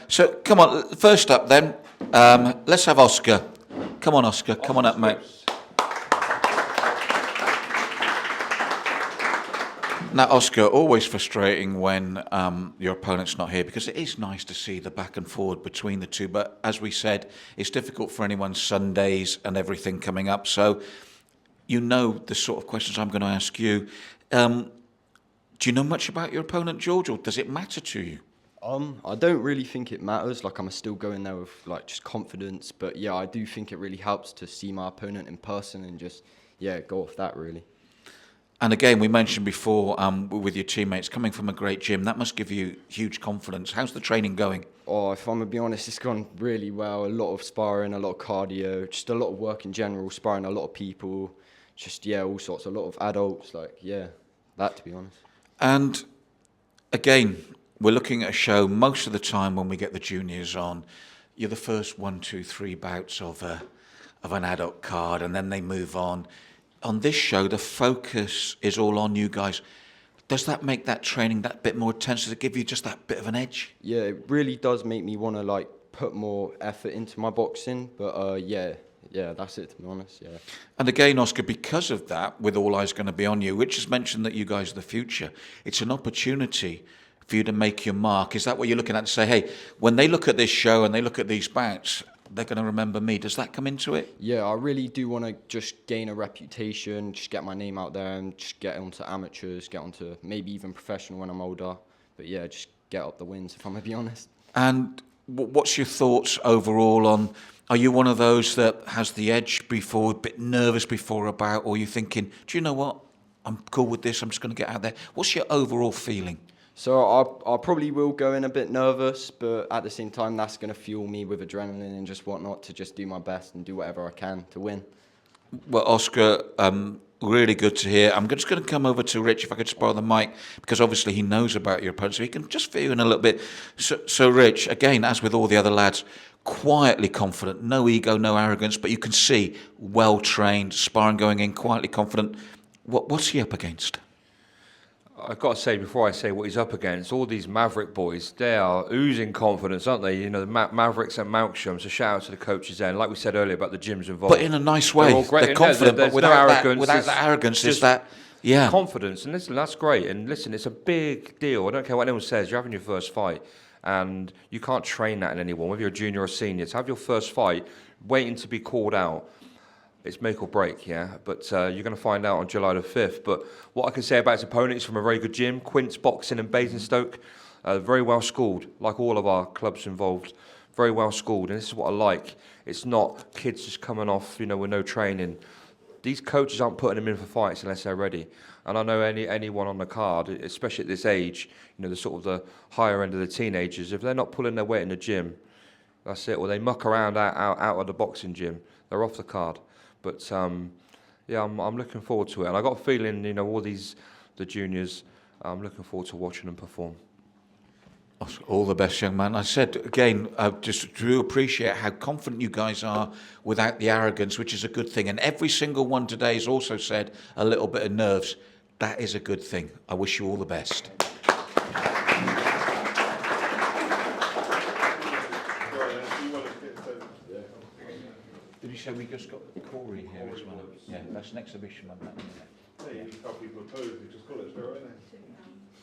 So come on, first up then, let's have Oscar. Come on, Oscar. Come on up, mate. Now, Oscar, always frustrating when your opponent's not here, because it is nice to see the back and forward between the two. But as we said, it's difficult for anyone, Sundays and everything coming up. So you know the sort of questions I'm going to ask you. Do you know much about your opponent, George, or does it matter to you? I don't really think it matters. Like, I'm still going there with just confidence. But yeah, I do think it really helps to see my opponent in person and just go off that really. And again, we mentioned before with your teammates coming from a great gym, that must give you huge confidence. How's the training going? Oh, if I'm going to be honest, it's gone really well. A lot of sparring, a lot of cardio, just a lot of work in general, sparring a lot of people, just, all sorts, a lot of adults, that to be honest. And again, we're looking at a show most of the time when we get the juniors on. You're the first 1, 2, 3 bouts of an adult card, and then they move on. On this show, the focus is all on you guys. Does that make that training that bit more intense? Does it give you just that bit of an edge? Yeah, it really does make me want to put more effort into my boxing. But that's it, to be honest. Yeah. And again, Oscar, because of that, with all eyes going to be on you, Rich has mentioned that you guys are the future. It's an opportunity for you to make your mark. Is that what you're looking at to say, hey, when they look at this show and they look at these bouts, they're going to remember me? Does that come into it? Yeah, I really do want to just gain a reputation, just get my name out there and just get onto amateurs, get onto maybe even professional when I'm older. But yeah, just get up the wins, if I'm going to be honest. And what's your thoughts overall on, are you one of those that has the edge before, a bit nervous before a bout, or are you thinking, do you know what, I'm cool with this, I'm just going to get out there? What's your overall feeling? So I probably will go in a bit nervous, but at the same time, that's going to fuel me with adrenaline and just whatnot to just do my best and do whatever I can to win. Well, Oscar, really good to hear. I'm just going to come over to Rich, if I could just borrow the mic, because obviously he knows about your opponent, so he can just fill you in a little bit. So Rich, again, as with all the other lads, quietly confident, no ego, no arrogance, but you can see well-trained, sparring going in, quietly confident. What's he up against? I've got to say, before I say what he's up against, all these Maverick boys, they are oozing confidence, aren't they? You know, the Mavericks and Malcolm, so shout out to the coaches there. And like we said earlier about the gyms involved. But in a nice way. They're confident, but without that arrogance, is that, confidence. And listen, that's great. And listen, it's a big deal. I don't care what anyone says, you're having your first fight. And you can't train that in anyone, whether you're a junior or senior. To have your first fight, waiting to be called out, it's make or break, yeah? But you're going to find out on July the 5th. But what I can say about his opponent, he's from a very good gym, Quince Boxing in Basingstoke. Very well schooled, like all of our clubs involved. Very well schooled, and this is what I like. It's not kids just coming off, with no training. These coaches aren't putting them in for fights unless they're ready. And I know anyone on the card, especially at this age, the sort of the higher end of the teenagers, if they're not pulling their weight in the gym, that's it. Or they muck around out of the boxing gym, they're off the card. But I'm looking forward to it, and I got a feeling, all the juniors, I'm looking forward to watching them perform. All the best, young man. I said again, I just do appreciate how confident you guys are without the arrogance, which is a good thing. And every single one today has also said a little bit of nerves. That is a good thing. I wish you all the best. Did you say we just got Corey here as well? Yeah, that's an exhibition on that. Yeah, you can't people oppose, we just call it, isn't it?